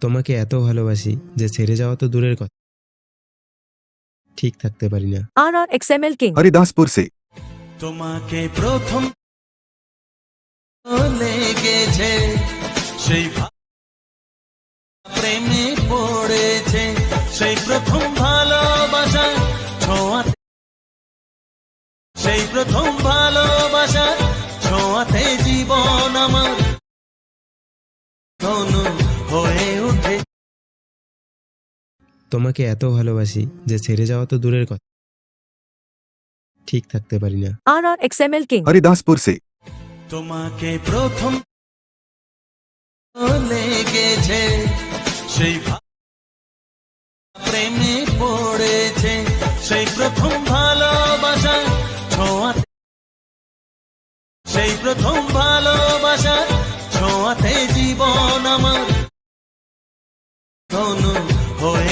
তোমাকে এত ভালোবাসি যে ছেড়ে যাওয়া তো দূরের কথা, ঠিক থাকতে পারি না। RRXML King हरिदासपुर से তোমাকে প্রথম লেগেছে সেই প্রেমে পড়েছে সেই প্রথম ভালোবাসা ছোঁয়াতে, সেই প্রথম ভালোবাসা ছোঁয়াতে জীবন আমার ধনু হয়ে ওঠে। তোমাকে এত ভালোবাসি যে ছেড়ে যাওয়া তো দূরের কথা, ঠিক থাকতে পারি না। RRXML King हरिदासपुर से তোমাকে প্রথম লেগেছে সেই প্রেমে পড়েছে সেই প্রথম ভালোবাসা ছোঁয়াতে, সেই প্রথম ভালোবাসা ছোঁয়াতে জীবন আমার ধনু হয়ে